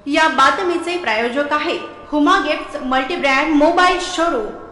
या बातमीचे प्रायोजक आहे Huma gifts multi-brand mobile showroom.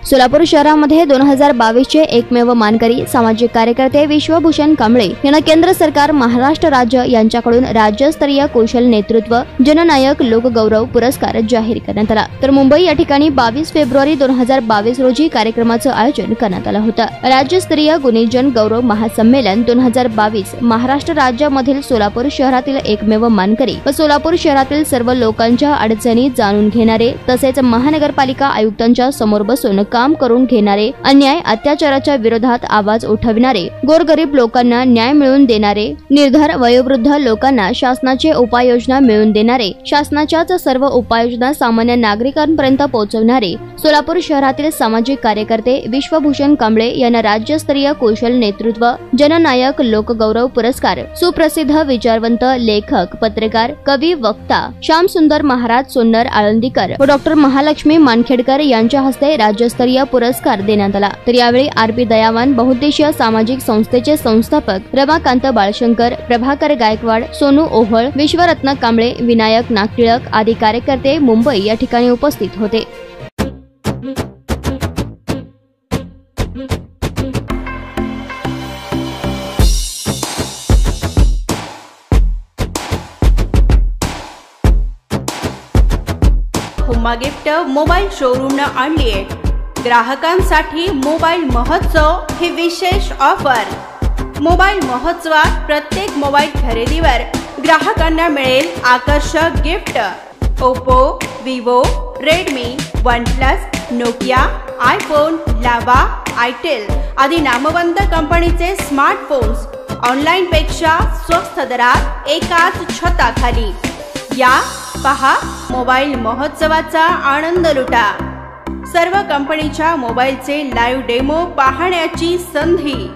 Solapur शहरामध्ये 2022 चे एकमेव मानकरी सामाजिक कार्यकर्ते विश्वभूषण कांबळे यांना केंद्र सरकार महाराष्ट्र राज्य यांच्याकडून राज्यस्तरीय कौशल नेतृत्व जननायक लोकगौरव पुरस्कार जाहीर करण्यात आला। तर मुंबई या ठिकाणी 22 फेब्रुवारी 2022 रोजी कार्यक्रमाचं आयोजन करण्यात आलं होतं। राज्यस्तरीय गुणीजन गौरव महासंमेलन 2022 महाराष्ट्र राज्यामधील सोलापूर शहरातील एकमेव मानकरी व सोलापूर शहरातील सर्व लोकांच्या अडचणी जाणून घेणारे तसेच महानगरपालिका आयुक्तांच्या समोर बसून काम करून घेणारे, अन्याय अत्याचाराच्या विरोधात आवाज उठविणारे, गोरगरीब लोकांना न्याय मिळवून देणारे, निर्धार वयोवृद्ध लोकांना शासनाचे उपाययोजना मिळवून देणारे, शासनाच्याच सर्व उपाययोजना सामान्य नागरिकांपर्यंत पोहोचवणारे सोलापूर शहरातील सामाजिक कार्यकर्ते विश्वभूषण कांबळे यांना राज्यस्तरीय कौशल नेतृत्व जननायक लोकगौरव पुरस्कार सुप्रसिद्ध विचारवंत लेखक पत्रकार कवी वक्ता श्यामसुंदर महाराज सोन्नर आळंदीकर व डॉक्टर महालक्ष्मी मानखेडकर यांच्या हस्ते राज्यस्तरीय पुरस्कार देण्यात आला। तर यावेळी आरपी दयावान बहुउद्देशीय सामाजिक संस्थेचे संस्थापक रमाकांत बाळशंकर, प्रभाकर गायकवाड, सोनू ओहळ, विश्वरत्न कांबळे, विनायक नागटिळक आदी कार्यकर्ते मुंबई या ठिकाणी उपस्थित होते। हुमा गिफ्ट मोबाईल शोरूम न आणली आहे ग्राहकांसाठी मोबाईल महोत्सव ही विशेष ऑफर। मोबाईल महोत्सवात प्रत्येक मोबाईल खरेदीवर ग्राहकांना मिळेल आकर्षक gift. Oppo, Vivo, Redmi, OnePlus, Nokia, iPhone, लावा, आयटेल आदी नामवंत कंपनीचे स्मार्टफोन्स ऑनलाईन पेक्षा स्वस्त दरात एकाच छताखाली। या पहा मोबाईल महोत्सवाचा आनंद लुटा। सर्व कंपनीच्या मोबाईलचे लाईव्ह डेमो पाहण्याची संधी।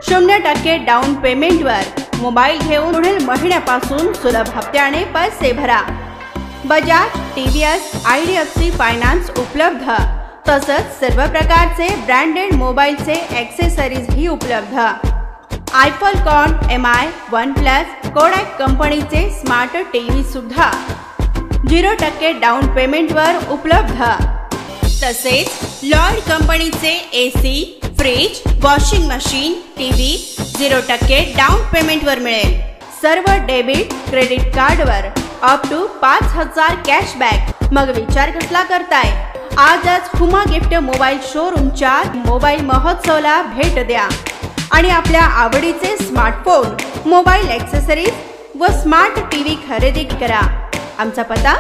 0% डाऊन पेमेंटवर मोबाईल घेऊन पुढील महिन्यापासून सुलभ हप्त्याने पैसे भरा। बजाज, TVS, IDFC फायनान्स उपलब्ध। तसंच सर्व प्रकारचे ब्रँडेड मोबाईलचे ॲक्सेसरीज ही उपलब्ध। आयफॉलकॉन, MI, OnePlus, कोडॅक कंपनीचे स्मार्ट टीव्ही सुद्धा 0% डाऊन पेमेंटवर उपलब्ध। तसेच लॉयड कंपनीचे AC, fridge, washing machine, TV 0% down पेमेंटवर मिळेल। सर्व डेबिट क्रेडिट कार्डवर अप टू 5000 कॅशबॅक। मग विचार कसला करताय? आजच हुमा गिफ्ट मोबाईल शोरूमच्या मोबाईल महोत्सवाला भेट द्या आणि आपल्या आवडीचे स्मार्टफोन, मोबाईल ॲक्सेसरीज व स्मार्ट टीव्ही खरेदी करा। आमचा पत्ता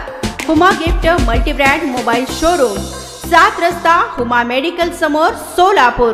Huma gift multibrand mobile showroom, 7 रस्ता हुमा मेडिकल समोर, सोलापूर।